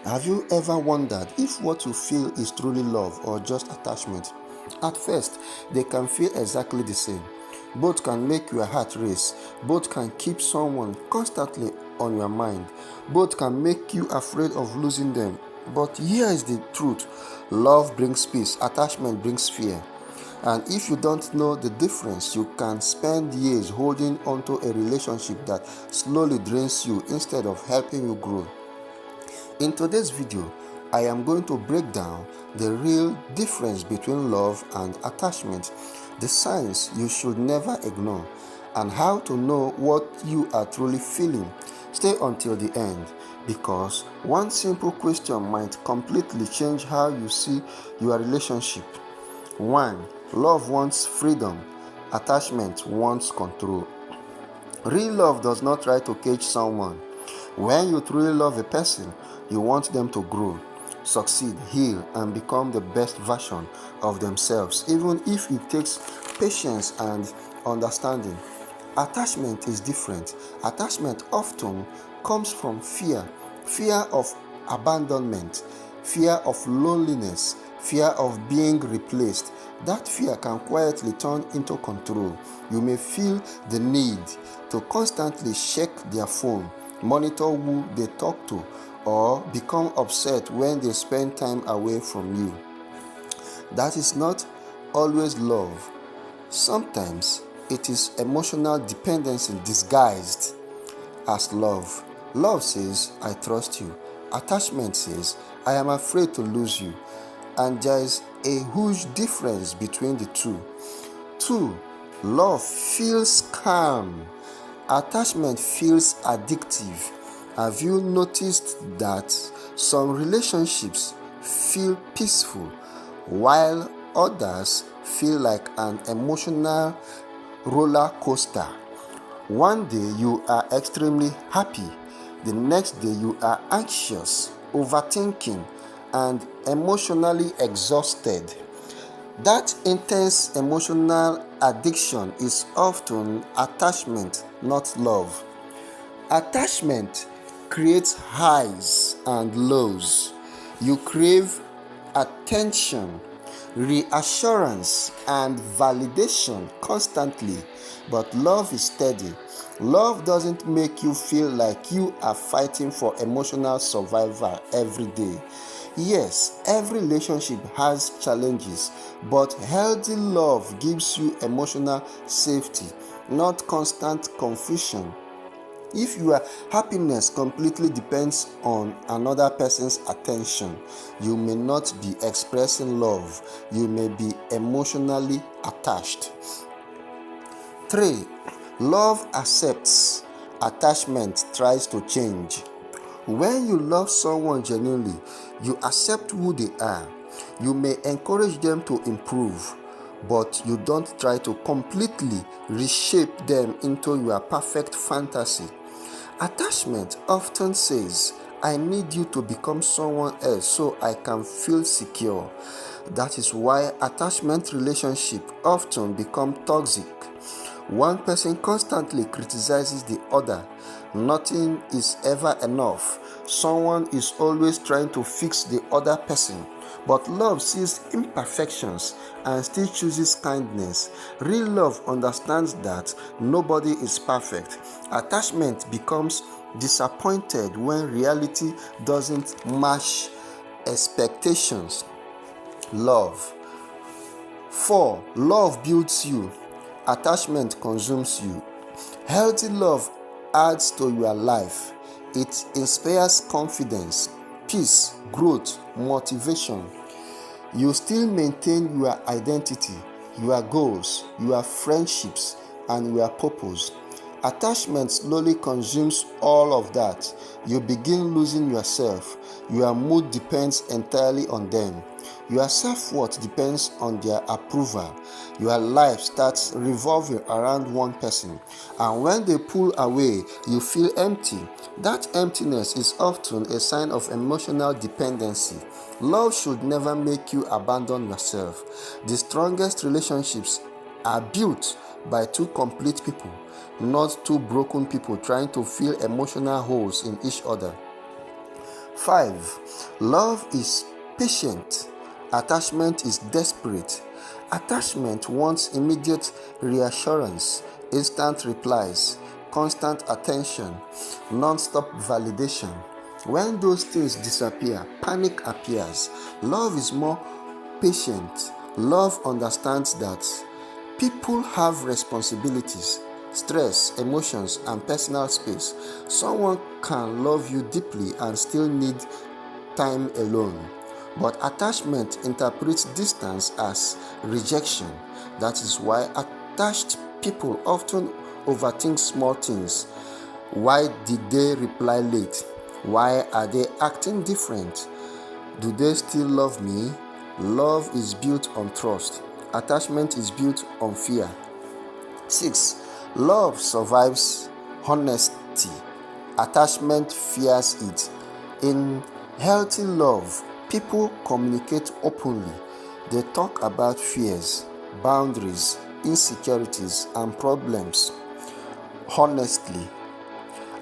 Have you ever wondered if what you feel is truly love or just attachment? At first, they can feel exactly the same. Both can make your heart race. Both can keep someone constantly on your mind. Both can make you afraid of losing them. But here is the truth: love brings peace, attachment brings fear. And if you don't know the difference, you can spend years holding onto a relationship that slowly drains you instead of helping you grow. In today's video, I am going to break down the real difference between love and attachment, the signs you should never ignore, and how to know what you are truly feeling. Stay until the end, because one simple question might completely change how you see your relationship. 1. Love wants freedom. Attachment wants control. Real love does not try to cage someone. When you truly love a person, you want them to grow, succeed, heal, and become the best version of themselves, even if it takes patience and understanding. Attachment is different. Attachment often comes from fear of abandonment, fear of loneliness, fear of being replaced. That fear can quietly turn into control. You may feel the need to constantly check their phone, monitor who they talk to, or become upset when they spend time away from you. That is not always love. Sometimes it is emotional dependency disguised as love. Love says, I trust you. Attachment says, I am afraid to lose you. And there is a huge difference between the two. 2. Love feels calm. Attachment feels addictive. Have you noticed that some relationships feel peaceful while others feel like an emotional roller coaster? One day you are extremely happy, the next day you are anxious, overthinking, and emotionally exhausted. That intense emotional addiction is often attachment, not love. Attachment creates highs and lows. You crave attention, reassurance, and validation constantly. But love is steady. Love doesn't make you feel like you are fighting for emotional survival every day. Yes, every relationship has challenges, but healthy love gives you emotional safety, not constant confusion. If your happiness completely depends on another person's attention, you may not be expressing love. You may be emotionally attached. 3. Love accepts. Attachment tries to change. When you love someone genuinely, you accept who they are. You may encourage them to improve, but you don't try to completely reshape them into your perfect fantasy. Attachment often says, I need you to become someone else so I can feel secure. That is why attachment relationships often become toxic. One person constantly criticizes the other. Nothing is ever enough. Someone is always trying to fix the other person. But love sees imperfections and still chooses kindness. Real love understands that nobody is perfect. Attachment becomes disappointed when reality doesn't match expectations. Love. 4. Love builds you. Attachment consumes you. Healthy love adds to your life. It inspires confidence, peace, growth, motivation. You still maintain your identity, your goals, your friendships, and your purpose. Attachment slowly consumes all of that. You begin losing yourself. Your mood depends entirely on them. Your self-worth depends on their approval. Your life starts revolving around one person. And when they pull away, you feel empty. That emptiness is often a sign of emotional dependency. Love should never make you abandon yourself. The strongest relationships are built by two complete people, not two broken people trying to fill emotional holes in each other. 5. Love is patient. Attachment is desperate. Attachment wants immediate reassurance, instant replies, constant attention, non-stop validation. When those things disappear, panic appears. Love is more patient. Love understands that people have responsibilities, stress, emotions, and personal space. Someone can love you deeply and still need time alone. But attachment interprets distance as rejection. That is why attached people often overthink small things. Why did they reply late? Why are they acting different? Do they still love me? Love is built on trust. Attachment is built on fear. 6. Love survives honesty. Attachment fears it. In healthy love, people communicate openly. They talk about fears, boundaries, insecurities, and problems honestly.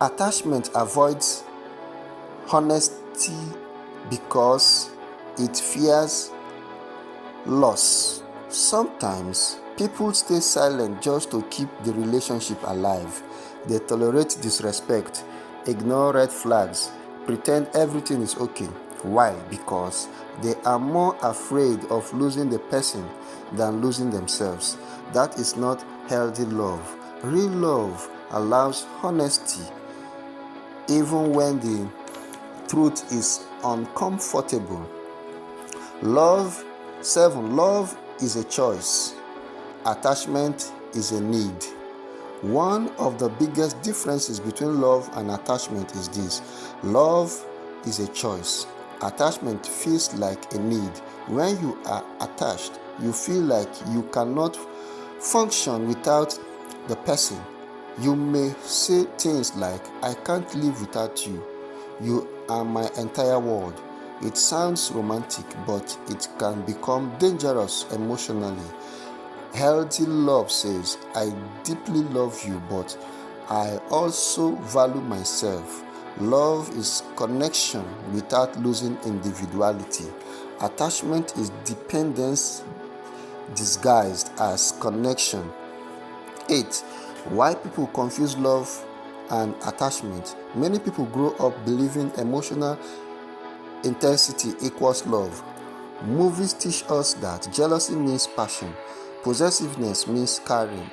Attachment avoids honesty because it fears loss. Sometimes people stay silent just to keep the relationship alive. They tolerate disrespect, ignore red flags, pretend everything is okay. Why? Because they are more afraid of losing the person than losing themselves. That is not healthy love. Real love allows honesty even when the truth is uncomfortable. 7. Love is a choice. Attachment is a need. One of the biggest differences between love and attachment is this: love is a choice. Attachment feels like a need. When you are attached, you feel like you cannot function without the person. You may say things like, "I can't live without you. You are my entire world." It sounds romantic, but it can become dangerous emotionally. Healthy love says, "I deeply love you, but I also value myself." Love is connection without losing individuality. Attachment is dependence disguised as connection. 8. Why people confuse love and attachment. Many people grow up believing emotional intensity equals love. Movies teach us that jealousy means passion, possessiveness means caring,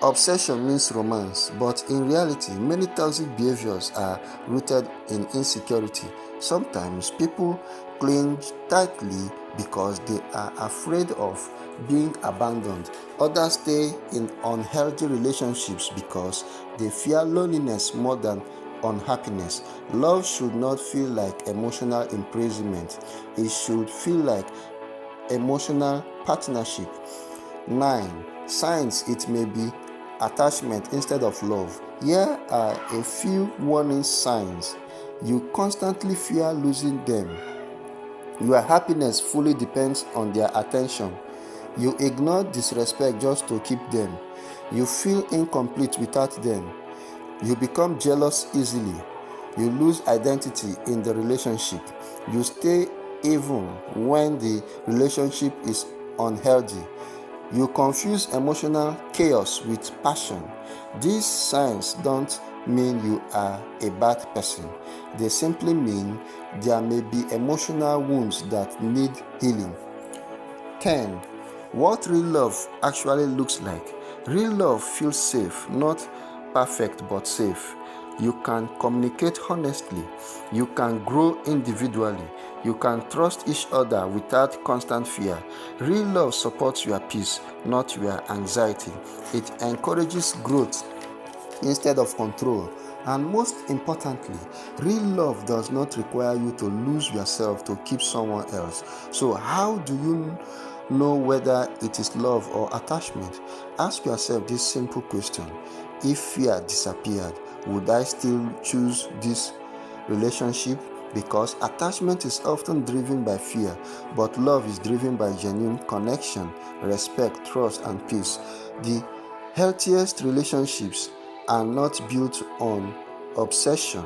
obsession means romance, but in reality, many toxic behaviors are rooted in insecurity. Sometimes people cling tightly because they are afraid of being abandoned. Others stay in unhealthy relationships because they fear loneliness more than unhappiness. Love should not feel like emotional imprisonment. It should feel like emotional partnership. 9. Signs it may be attachment instead of love. Here are a few warning signs. You constantly fear losing them. Your happiness fully depends on their attention. You ignore disrespect just to keep them. You feel incomplete without them. You become jealous easily. You lose identity in the relationship. You stay even when the relationship is unhealthy. You confuse emotional chaos with passion. These signs don't mean you are a bad person. They simply mean there may be emotional wounds that need healing. 10. What real love actually looks like. Real love feels safe, not perfect but safe. You can communicate honestly. You can grow individually. You can trust each other without constant fear. Real love supports your peace, not your anxiety. It encourages growth instead of control. And most importantly, real love does not require you to lose yourself to keep someone else. So, how do you know whether it is love or attachment? Ask yourself this simple question: if fear disappeared, would I still choose this relationship? Because attachment is often driven by fear, but love is driven by genuine connection, respect, trust, and peace. The healthiest relationships are not built on obsession,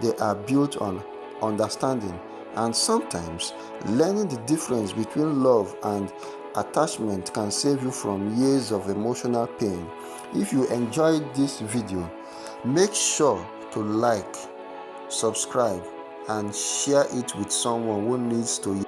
they are built on understanding, and sometimes learning the difference between love and attachment can save you from years of emotional pain. If you enjoyed this video, make sure to like, subscribe, and share it with someone who needs to